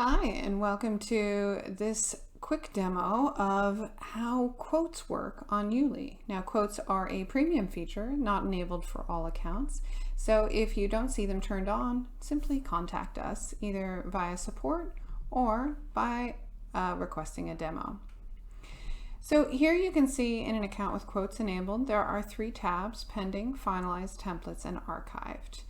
Hi, and welcome to this quick demo of how quotes work on YouLi. Now, quotes are a premium feature, not enabled for all accounts. So if you don't see them turned on, simply contact us either via support or by requesting a demo. So here you can see in an account with quotes enabled, there are 3 tabs: pending, finalized, templates, and archived.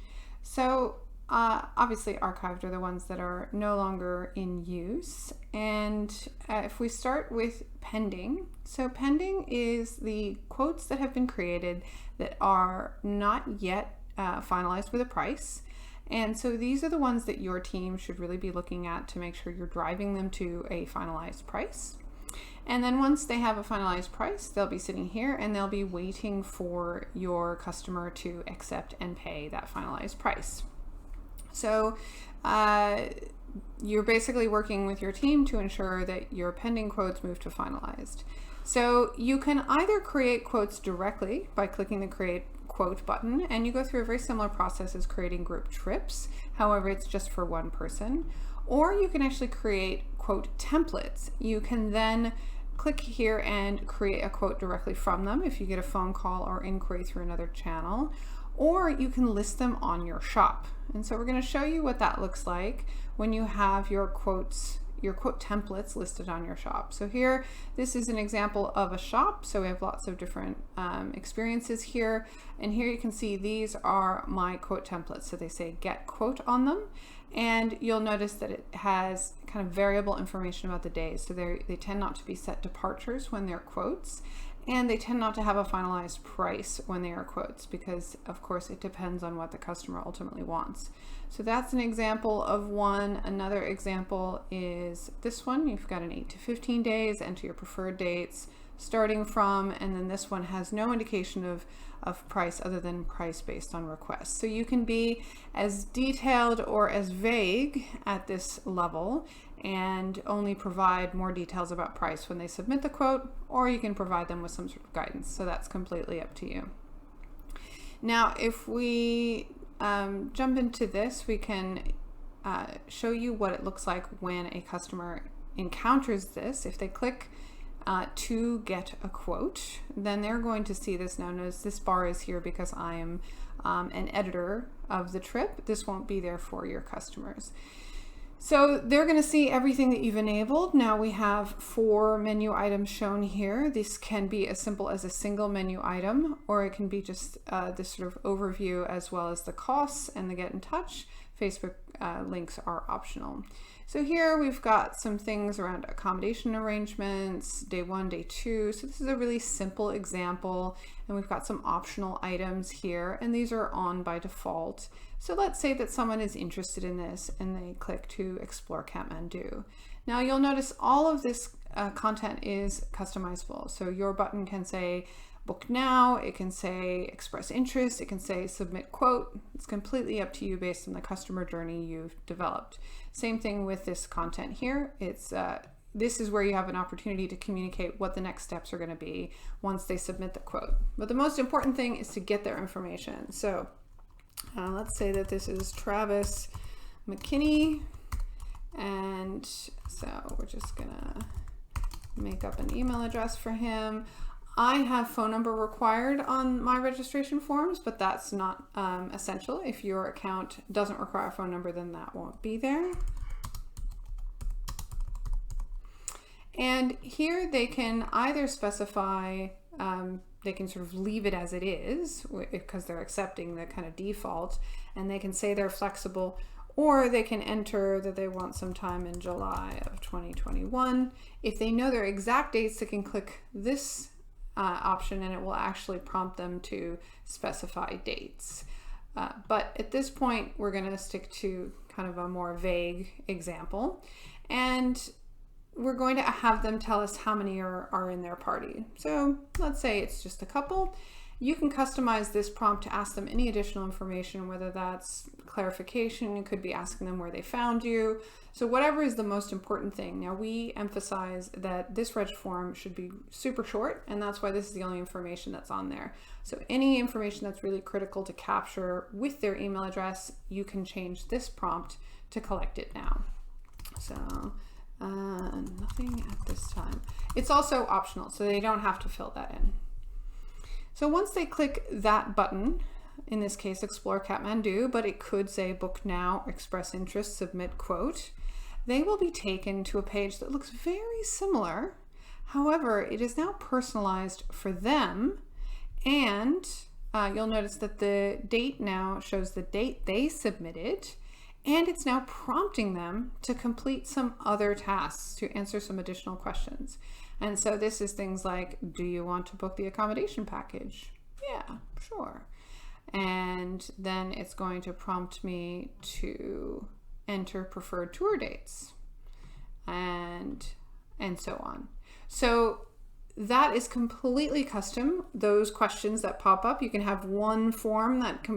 So obviously archived are the ones that are no longer in use. And if we start with pending, so pending is the quotes that have been created that are not yet finalized with a price. And so these are the ones that your team should really be looking at to make sure you're driving them to a finalized price. And then once they have a finalized price, they'll be sitting here and they'll be waiting for your customer to accept and pay that finalized price. So you're basically working with your team to ensure that your pending quotes move to finalized. So you can either create quotes directly by clicking the Create Quote button, and you go through a very similar process as creating group trips. However, it's just for one person. Or you can actually create quote templates. You can then click here and create a quote directly from them if you get a phone call or inquiry through another channel. Or you can list them on your shop. And so we're going to show you what that looks like when you have your quote templates listed on your shop. So here, this is an example of a shop. So we have lots of different experiences here. And here you can see these are my quote templates. So they say get quote on them. And you'll notice that it has kind of variable information about the days. So they tend not to be set departures when they're quotes. And they tend not to have a finalized price when they are quotes because, of course, it depends on what the customer ultimately wants. So that's an example of one. Another example is this one. You've got an 8 to 15 days, enter your preferred dates starting from, and then this one has no indication of price other than price based on request. So you can be as detailed or as vague at this level and only provide more details about price when they submit the quote, or you can provide them with some sort of guidance. So that's completely up to you. Now, if we jump into this, we can show you what it looks like when a customer encounters this. If they click to get a quote, then they're going to see this. Now notice this bar is here because I am an editor of the trip. This won't be there for your customers. So they're going to see everything that you've enabled. Now we have 4 menu items shown here. This can be as simple as a single menu item, or it can be just this sort of overview as well as the costs and the get in touch. Facebook links are optional. So here we've got some things around accommodation arrangements, day 1, day 2. So this is a really simple example, and we've got some optional items here, and these are on by default. So let's say that someone is interested in this and they click to explore Kathmandu. Now you'll notice all of this content is customizable. So your button can say book now, it can say express interest, it can say submit quote. It's completely up to you based on the customer journey you've developed. Same thing with this content here. This is where you have an opportunity to communicate what the next steps are going to be once they submit the quote. But the most important thing is to get their information. So let's say that this is Travis McKinney, and so we're just gonna make up an email address for him. I have phone number required on my registration forms, but that's not essential. If your account doesn't require a phone number, then that won't be there. And here they can either specify, they can sort of leave it as it is because they're accepting the kind of default, and they can say they're flexible, or they can enter that they want some time in July of 2021. If they know their exact dates, they can click this option and it will actually prompt them to specify dates. But at this point, we're going to stick to kind of a more vague example, and we're going to have them tell us how many are in their party. So let's say it's just a couple. You can customize this prompt to ask them any additional information, whether that's clarification, you could be asking them where they found you. So whatever is the most important thing. Now we emphasize that this reg form should be super short, and that's why this is the only information that's on there. So any information that's really critical to capture with their email address, you can change this prompt to collect it now. So nothing at this time. It's also optional, so they don't have to fill that in. So once they click that button, in this case, Explore Kathmandu, but it could say book now, express interest, submit quote, they will be taken to a page that looks very similar. However, it is now personalized for them, and you'll notice that the date now shows the date they submitted, and it's now prompting them to complete some other tasks, to answer some additional questions. And so this is things like, do you want to book the accommodation package? Yeah, sure. And then it's going to prompt me to enter preferred tour dates and so on. So that is completely custom. Those questions that pop up, you can have one form that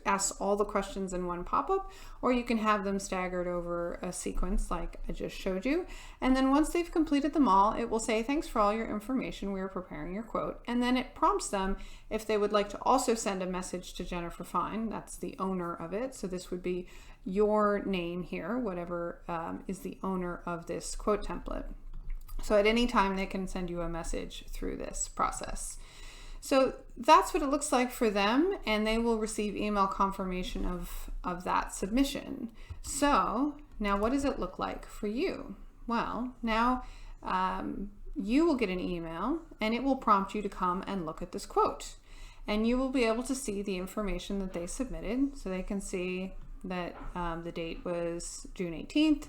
asks all the questions in one pop-up, or you can have them staggered over a sequence like I just showed you. And then once they've completed them all, it will say, thanks for all your information, we are preparing your quote. And then it prompts them if they would like to also send a message to Jennifer Fine, that's the owner of it. So this would be your name here, whatever is the owner of this quote template. So at any time they can send you a message through this process. So that's what it looks like for them, and they will receive email confirmation of that submission. So now what does it look like for you? Well, now you will get an email and it will prompt you to come and look at this quote. And you will be able to see the information that they submitted. So they can see that the date was June 18th.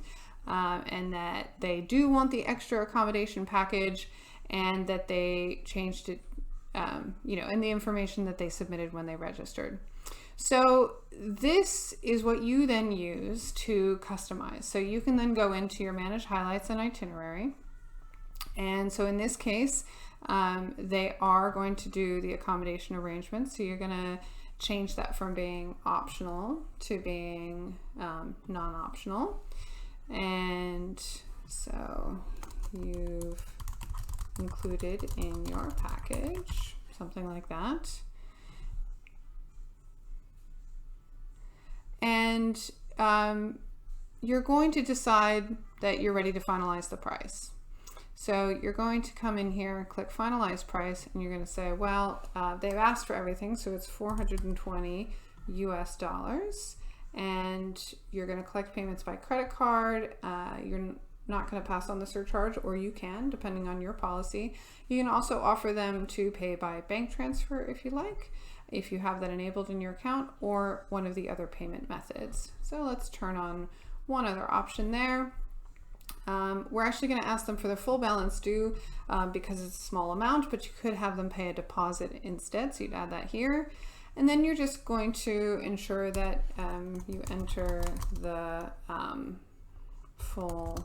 And that they do want the extra accommodation package, and that they changed it, and the information that they submitted when they registered. So this is what you then use to customize. So you can then go into your Manage Highlights and Itinerary. And so in this case, they are going to do the accommodation arrangement. So you're going to change that from being optional to being non-optional. And so you've included in your package, something like that. And you're going to decide that you're ready to finalize the price. So you're going to come in here, click Finalize Price, and you're going to say, well, they've asked for everything, so it's $420 US. And you're going to collect payments by credit card. You're not going to pass on the surcharge, or you can, depending on your policy. You can also offer them to pay by bank transfer if you like, if you have that enabled in your account, or one of the other payment methods. So let's turn on one other option there. We're actually going to ask them for their full balance due because it's a small amount, but you could have them pay a deposit instead. So you'd add that here. And then you're just going to ensure that you enter the full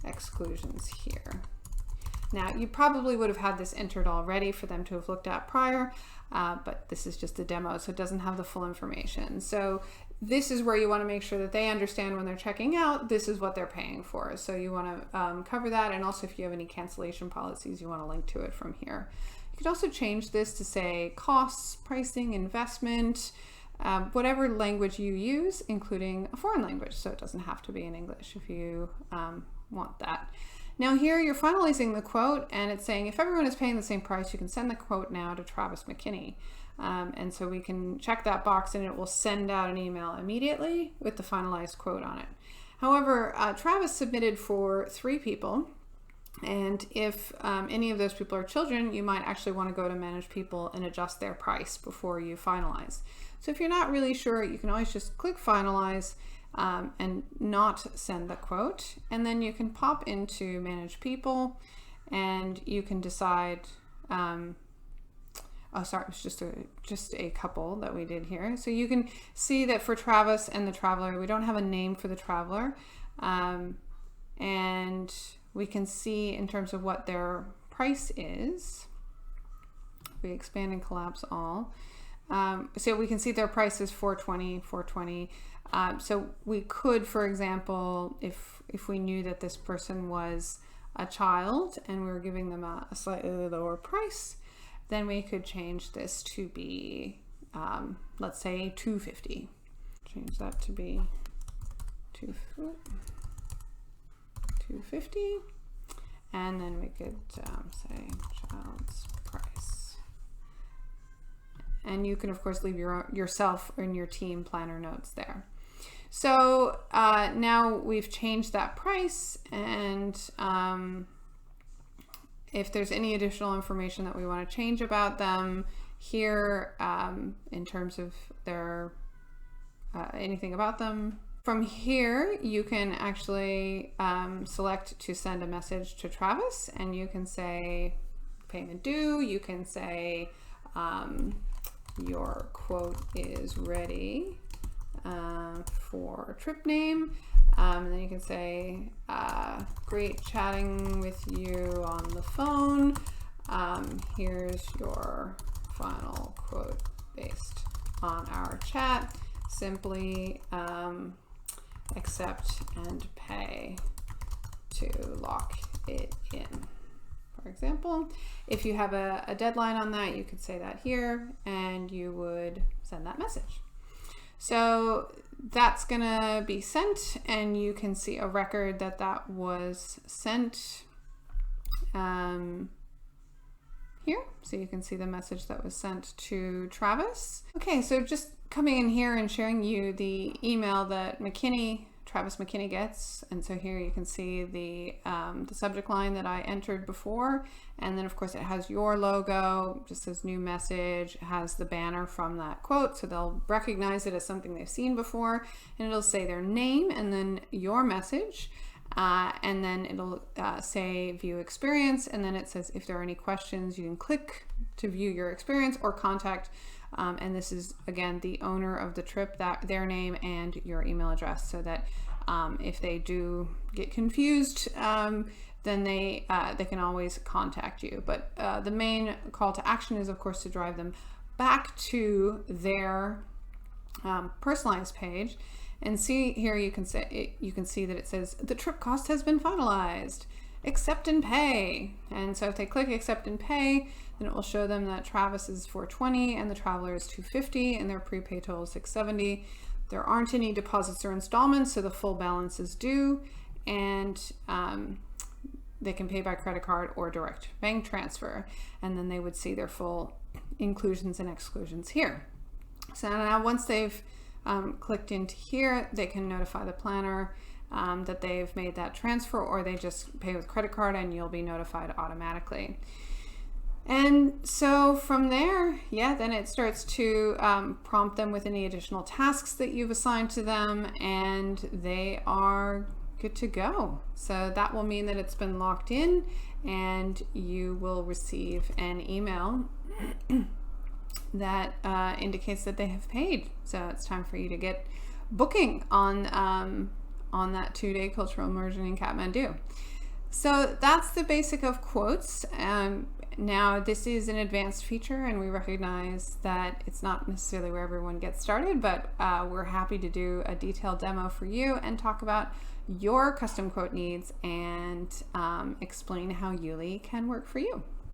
exclusions here. Now, you probably would have had this entered already for them to have looked at prior, but this is just a demo, so it doesn't have the full information. So this is where you want to make sure that they understand when they're checking out, this is what they're paying for. So you want to cover that, and also if you have any cancellation policies, you want to link to it from here. You could also change this to say costs, pricing, investment, whatever language you use, including a foreign language. So it doesn't have to be in English if you want that. Now here you're finalizing the quote, and it's saying if everyone is paying the same price, you can send the quote now to Travis McKinney. And so we can check that box and it will send out an email immediately with the finalized quote on it. However, Travis submitted for 3 people. And if any of those people are children, you might actually want to go to Manage People and adjust their price before you finalize. So if you're not really sure, you can always just click Finalize and not send the quote. And then you can pop into Manage People and you can decide, oh sorry, it was just a couple that we did here. So you can see that for Travis and the traveler, we don't have a name for the traveler. And we can see in terms of what their price is. We expand and collapse all. So we can see their price is $420. So we could, for example, if we knew that this person was a child and we were giving them a slightly lower price, then we could change this to be, let's say $250. Change that to be 250, and then we could say child's price. And you can of course leave yourself and your team planner notes there. So now we've changed that price, and if there's any additional information that we want to change about them here, in terms of their anything about them, from here you can actually select to send a message to Travis, and you can say payment due, you can say your quote is ready for trip name, and then you can say great chatting with you on the phone, here's your final quote based on our chat, simply accept and pay to lock it in. For example, if you have a deadline on that, you could say that here, and you would send that message. So that's gonna be sent, and you can see a record that that was sent here. So you can see the message that was sent to Travis. Okay, so just coming in here and showing you the email that Travis McKinney gets. And so here you can see the subject line that I entered before. And then of course it has your logo, just says new message, it has the banner from that quote. So they'll recognize it as something they've seen before, and it'll say their name and then your message. And then it'll say view experience. And then it says, if there are any questions, you can click to view your experience or contact. And this is again the owner of the trip, that their name and your email address, so that if they do get confused, then they can always contact you. But the main call to action is of course to drive them back to their personalized page. And see here, you can see that it says the trip cost has been finalized. Accept and pay. And so if they click accept and pay, then it will show them that Travis is $420 and the traveler is $250, and their prepay total is $670. There aren't any deposits or installments, so the full balance is due, and they can pay by credit card or direct bank transfer, and then they would see their full inclusions and exclusions here. So now once they've clicked into here, they can notify the planner that they've made that transfer, or they just pay with credit card and you'll be notified automatically. And so from there, yeah, then it starts to prompt them with any additional tasks that you've assigned to them, and they are good to go. So that will mean that it's been locked in, and you will receive an email that indicates that they have paid. So it's time for you to get booking on that 2-day cultural immersion in Kathmandu. So that's the basic of quotes. Now this is an advanced feature, and we recognize that it's not necessarily where everyone gets started, but we're happy to do a detailed demo for you and talk about your custom quote needs and explain how YouLi can work for you.